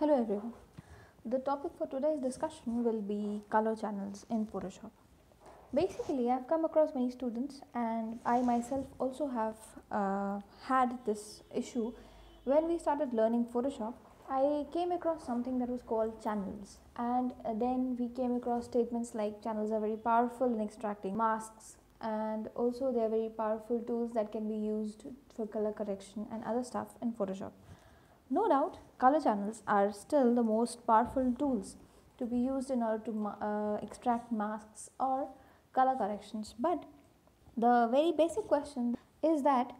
Hello everyone. The topic for today's discussion will be color channels in Photoshop. Basically, I've come across many students, and I myself also have had this issue. When we started learning Photoshop, I came across something that was called channels, and then we came across statements like channels are very powerful in extracting masks, and also they are very powerful tools that can be used for color correction and other stuff in Photoshop. No doubt, color channels are still the most powerful tools to be used in order to extract masks or color corrections. But the very basic question is that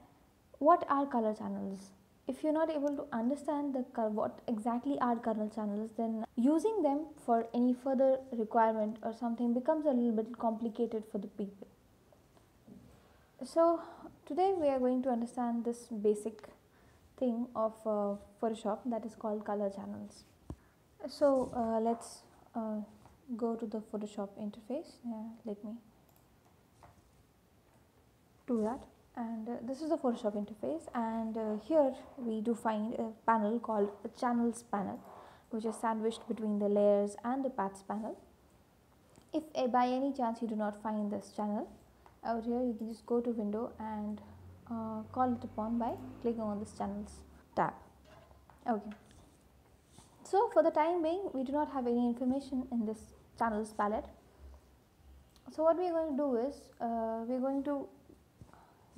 what are color channels? If you're not able to understand what exactly are color channels, then using them for any further requirement or something becomes a little bit complicated for the people. So today we are going to understand this basic thing of Photoshop, that is called color channels. So let's go to the Photoshop interface. Let me do that. And this is the Photoshop interface, and here we do find a panel called a channels panel, which is sandwiched between the layers and the paths panel. If by any chance you do not find this channel out here, you can just go to window and call it upon by clicking on this channels tab. Okay. So for the time being, we do not have any information in this channels palette. So what we are going to do is we are going to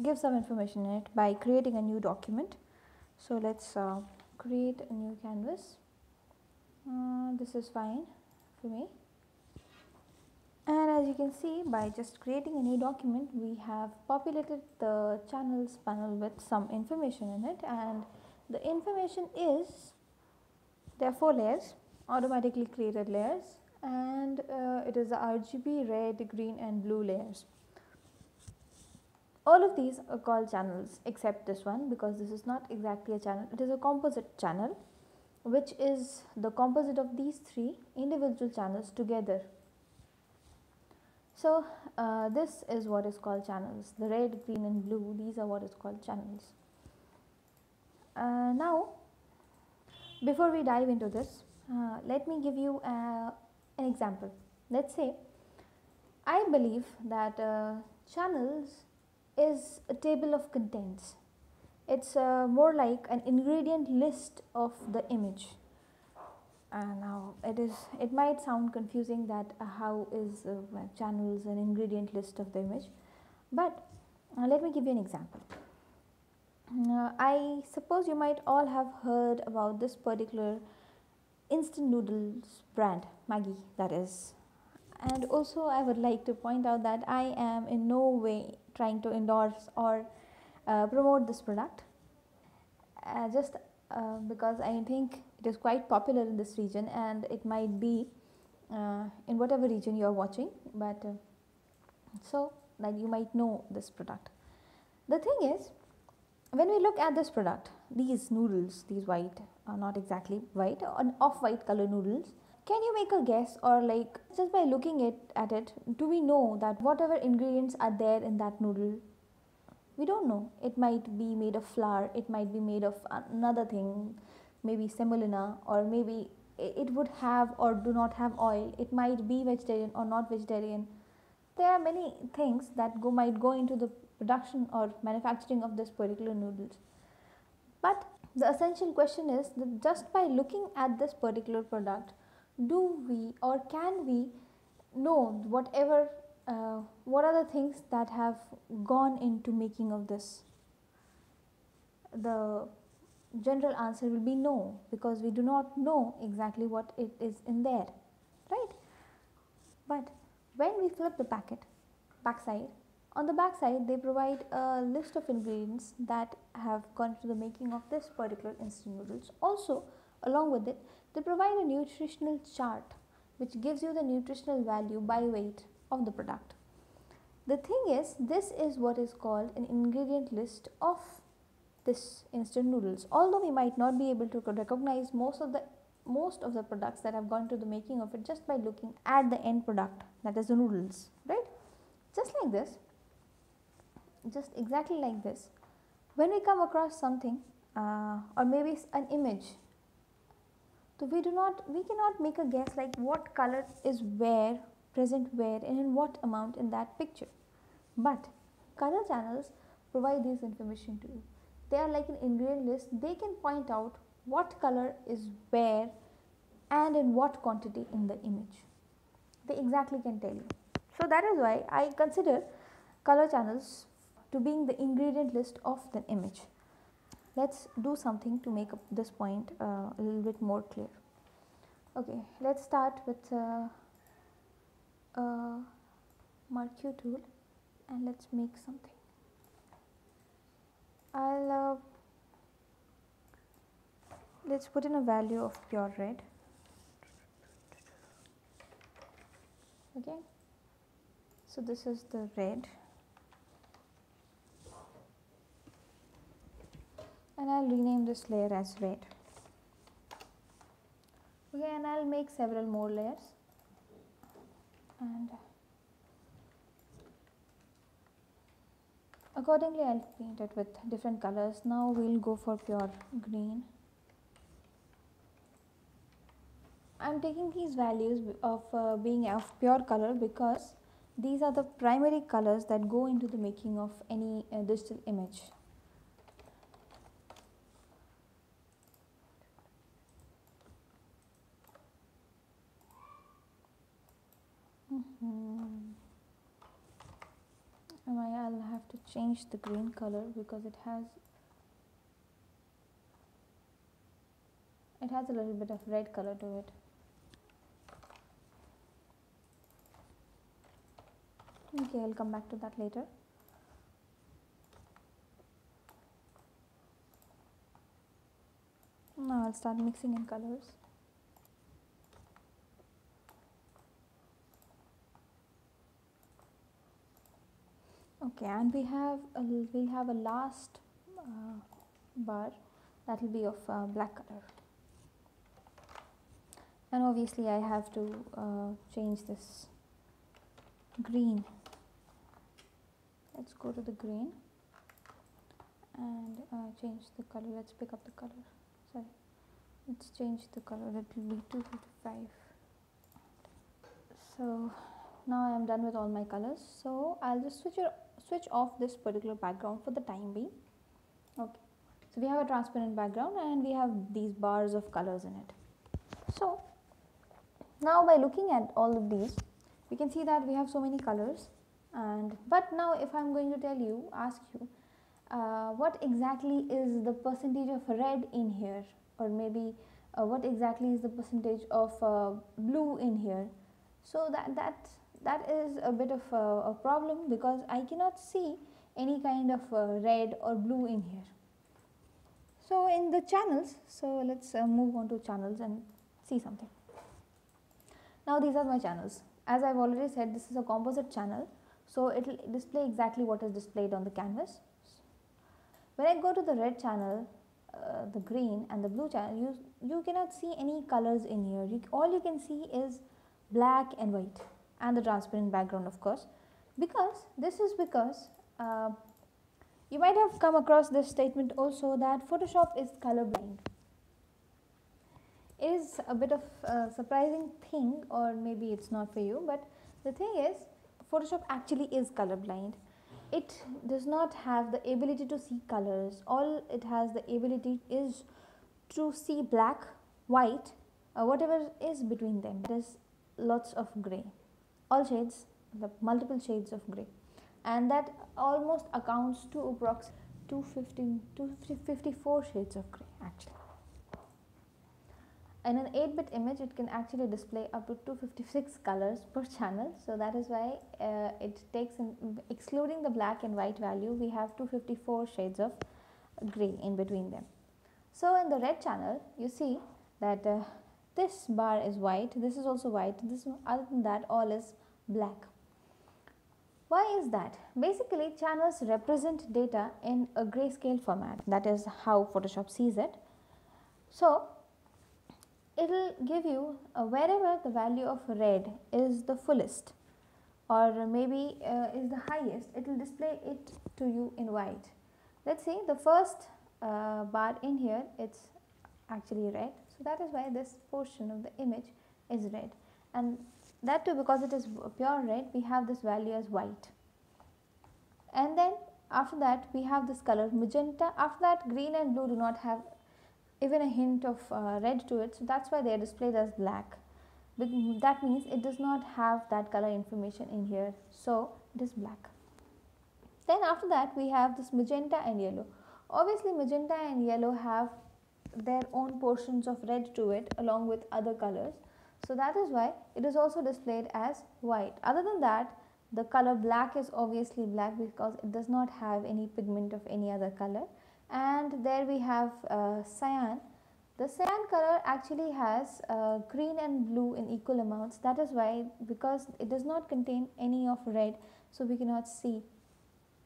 give some information in it by creating a new document. So let's create a new canvas. This is fine for me. And as you can see, by just creating a new document, we have populated the channels panel with some information in it, and the information is there are 4 layers, automatically created layers, and it is the RGB, red, green and blue layers. All of these are called channels except this one, because this is not exactly a channel, it is a composite channel, which is the composite of these 3 individual channels together. So this is what is called channels. The red, green and blue, these are what is called channels. Now before we dive into this, let me give you an example. Let's say I believe that channels is a table of contents. It's more like an ingredient list of the image. Now it might sound confusing that how is channels an ingredient list of the image, but let me give you an example. I suppose you might all have heard about this particular instant noodles brand, Maggi, that is. And also I would like to point out that I am in no way trying to endorse or promote this product, just because I think it is quite popular in this region, and it might be in whatever region you are watching, but so that you might know this product. The thing is, when we look at this product, these noodles, these white, not exactly white, off-white color noodles, can you make a guess, or like just by looking at it, do we know that whatever ingredients are there in that noodle? We don't know. It might be made of flour, it might be made of another thing, maybe semolina, or maybe it would have or do not have oil. It might be vegetarian or not vegetarian. There are many things that might go into the production or manufacturing of this particular noodles. But the essential question is that just by looking at this particular product, do we or can we know whatever what are the things that have gone into making of this? The general answer will be no, because we do not know exactly what it is in there, right? But when we flip the backside, on the backside they provide a list of ingredients that have gone to the making of this particular instant noodles. Also, along with it, they provide a nutritional chart which gives you the nutritional value by weight of the product. The thing is, this is what is called an ingredient list of this instant noodles. Although we might not be able to recognize most of the products that have gone to the making of it just by looking at the end product, that is the noodles, right? Just like this, just exactly like this, when we come across something or maybe an image, So we cannot make a guess like what color is where, present where, and in what amount in that picture. But color channels provide this information to you. They are like an ingredient list. They can point out what color is where and in what quantity in the image. They exactly can tell you. So that is why I consider color channels to being the ingredient list of the image. Let's do something to make this point a little bit more clear. Okay, let's start with a marquee tool and let's make something. Let's put in a value of pure red. Okay, so this is the red, and I'll rename this layer as red. Okay, and I'll make several more layers, and accordingly I'll paint it with different colors. Now we'll go for pure green. I'm taking these values of being of pure color because these are the primary colors that go into the making of any digital image. I'll have to change the green color because it has a little bit of red color to it. Okay, I'll come back to that later. Now I'll start mixing in colors. Okay, and we'll have a last bar that will be of black color, and obviously I have to change this green. Let's go to the green and change the color. Let's pick up the color. Sorry, let's change the color. That will be 255. So now I am done with all my colors. So I'll just switch off this particular background for the time being. Okay, so we have a transparent background and we have these bars of colors in it. So now by looking at all of these, we can see that we have so many colors. But now if I am going to ask you what exactly is the percentage of red in here, or maybe what exactly is the percentage of blue in here, so that is a bit of a problem because I cannot see any kind of red or blue in here. So in the channels, so let's move on to channels and see something. Now these are my channels. As I've already said, this is a composite channel, so it will display exactly what is displayed on the canvas. When I go to the red channel, the green and the blue channel, you cannot see any colors in here. All you can see is black and white and the transparent background, of course, because you might have come across this statement also that Photoshop is colorblind. It is a bit of a surprising thing, or maybe it's not for you, but the thing is Photoshop actually is colorblind. It does not have the ability to see colors. All it has the ability is to see black, white, whatever is between them. There is lots of grey, all shades, the multiple shades of grey, and that almost accounts to approximately 254 shades of grey actually. In an 8-bit image, it can actually display up to 256 colors per channel. So that is why it takes excluding the black and white value, we have 254 shades of grey in between them. So in the red channel, you see that this bar is white, this is also white, other than that all is black. Why is that? Basically, channels represent data in a grayscale format. That is how Photoshop sees it. So it will give you wherever the value of red is the fullest, or maybe is the highest, it will display it to you in white. Let's see, the first bar in here, it's actually red, so So that is why this portion of the image is red, and that too because it is pure red, we have this value as white. And then after that we have this color magenta. After that, green and blue do not have even a hint of red to it, so that's why they are displayed as black. That means it does not have that color information in here, so it is black. Then after that we have this magenta and yellow. Obviously magenta and yellow have their own portions of red to it along with other colors, so that is why it is also displayed as white. Other than that, the color black is obviously black because it does not have any pigment of any other color. And there we have cyan. The cyan color actually has green and blue in equal amounts. That is why, because it does not contain any of red, so we cannot see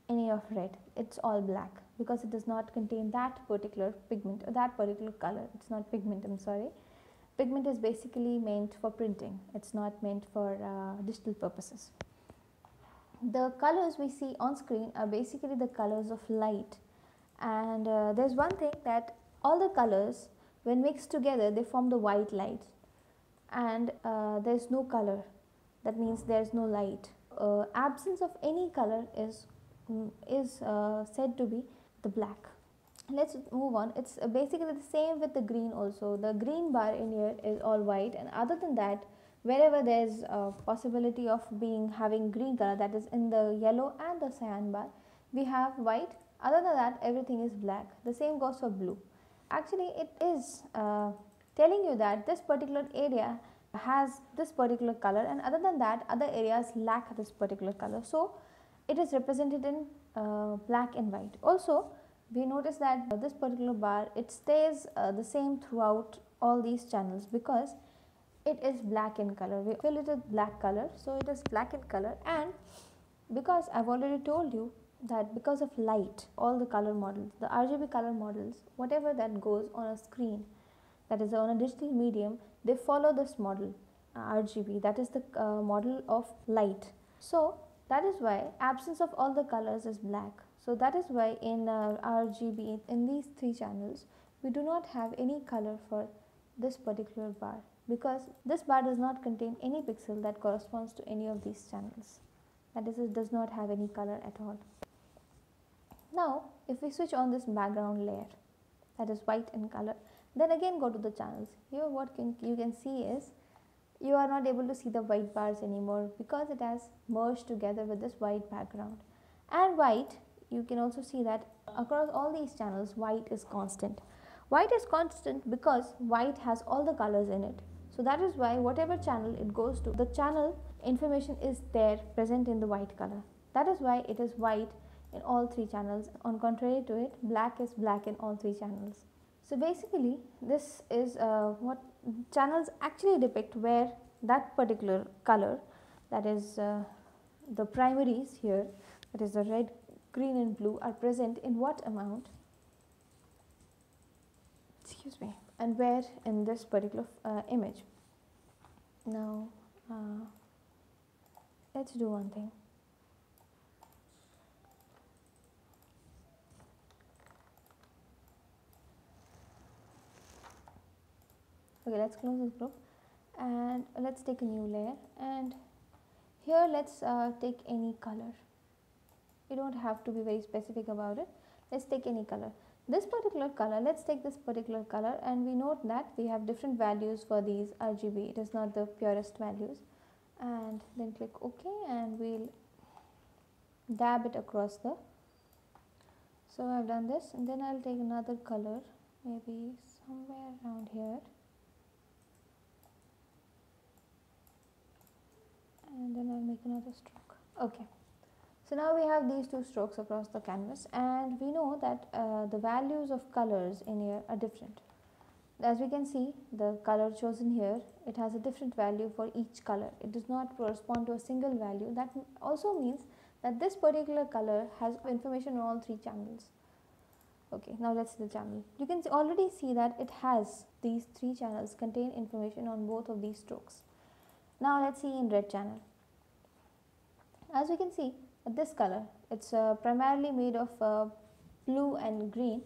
any of red. It's all black because it does not contain that particular pigment or that particular color. It's not pigment, I'm sorry. Pigment is basically meant for printing. It's not meant for digital purposes. The colors we see on screen are basically the colors of light, and there's one thing that all the colors, when mixed together, they form the white light, and there's no color. That means there's no light. Absence of any color is said to be the black. Let's move on. It's basically the same with the green also. The green bar in here is all white, and other than that, wherever there is a possibility of having green color, that is in the yellow and the cyan bar, we have white. Other than that, everything is black. The same goes for blue. Actually, it is telling you that this particular area has this particular color, and other than that, other areas lack this particular color. So it is represented in black and white. Also, we notice that this particular bar, it stays the same throughout all these channels because it is black in color. We fill it with black color, so it is black in color. And because I've already told you that because of light, all the color models, the RGB color models, whatever that goes on a screen, that is on a digital medium, they follow this model RGB, that is the model of light. So that is why absence of all the colors is black. So that is why in RGB, in these three channels, we do not have any color for this particular bar, because this bar does not contain any pixel that corresponds to any of these channels. That is, it does not have any color at all. Now if we switch on this background layer, that is white in color, then again go to the channels. Here what you can see is, you are not able to see the white bars anymore because it has merged together with this white background. And white, you can also see that across all these channels, white is constant. White is constant because white has all the colors in it. So that is why whatever channel it goes to, the channel information is there present in the white color. That is why it is white in all three channels. On contrary to it, black is black in all three channels. So basically this is what channels actually depict, where that particular color, that is the primaries here, that is the red, green and blue, are present in what amount, excuse me, and where in this particular image. Now let's do one thing. Okay, let's close this group and let's take a new layer, and here let's take any color. You don't have to be very specific about it. Let's take any color. This particular color, let's take this particular color, and we note that we have different values for these RGB. It is not the purest values. And then click OK, and we'll dab it across the. So I've done this, and then I'll take another color, maybe somewhere around here. And then I'll make another stroke. Okay, so now we have these two strokes across the canvas, and we know that the values of colors in here are different. As we can see, the color chosen here, it has a different value for each color. It does not correspond to a single value. That also means that this particular color has information on all three channels. Okay, now let's see the channel. You can already see that it has these three channels contain information on both of these strokes. Now let's see in red channel. As we can see, this color, it's primarily made of blue and green,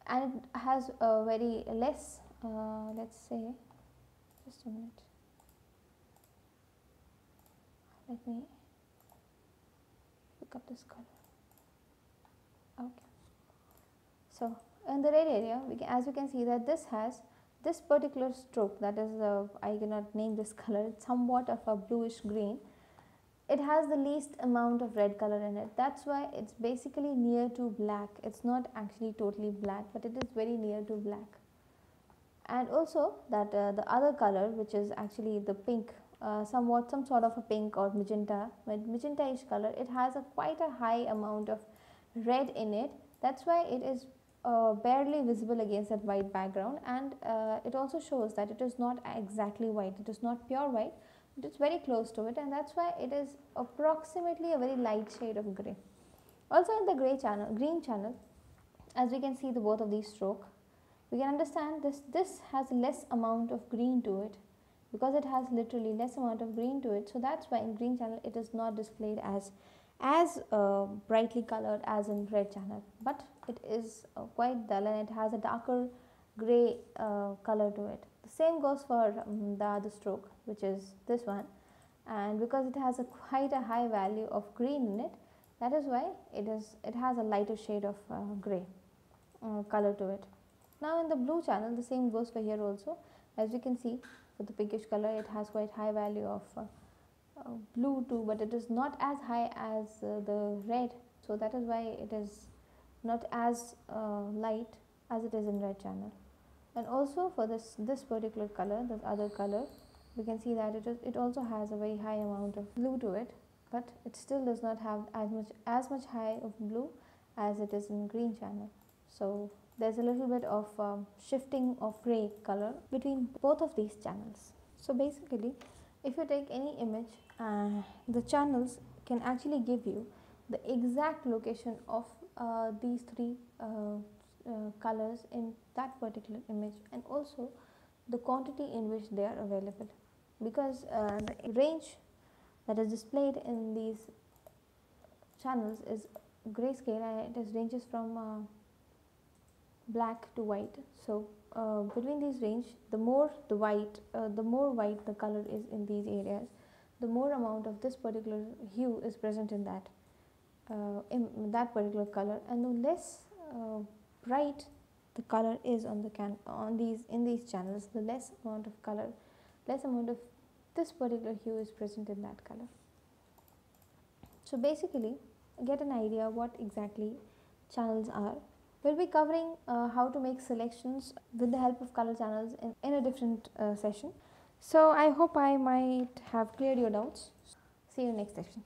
and it has a very less let's say, just a minute, let me pick up this color. Okay, so in the red area, as we can see that this has this particular stroke, that is I cannot name this color, it's somewhat of a bluish green. It has the least amount of red color in it. That's why it's basically near to black. It's not actually totally black, but it is very near to black. And also that the other color, which is actually the pink, some sort of a pink or magenta-ish color, it has quite a high amount of red in it. That's why it is barely visible against that white background, and it also shows that it is not exactly white. It is not pure white. It is very close to it, and that's why it is approximately a very light shade of grey. Also in the green channel, as we can see the both of these stroke, we can understand this has less amount of green to it, because it has literally less amount of green to it. So that's why in green channel it is not displayed as brightly colored as in red channel, but it is quite dull, and it has a darker gray color to it. The same goes for the other stroke, which is this one, and because it has quite a high value of green in it, that is why it has a lighter shade of gray color to it. Now in the blue channel, the same goes for here also. As you can see, for the pinkish color, it has quite high value of blue too, but it is not as high as the red, so that is why it is not as light as it is in red channel. And also for this particular color, this other color, we can see that it also has a very high amount of blue to it, but it still does not have as much high of blue as it is in green channel. So there's a little bit of shifting of gray color between both of these channels. So basically, if you take any image, the channels can actually give you the exact location of these three colors in that particular image, and also the quantity in which they are available, because the range that is displayed in these channels is grayscale, and it ranges from black to white. So between these range, the more white the color is in these areas, the more amount of this particular hue is present in that particular color, and the less bright the color is in these channels, the less amount of this particular hue is present in that color. So basically, get an idea what exactly channels are. We'll be covering how to make selections with the help of color channels in a different session. So I hope I might have cleared your doubts. See you next session.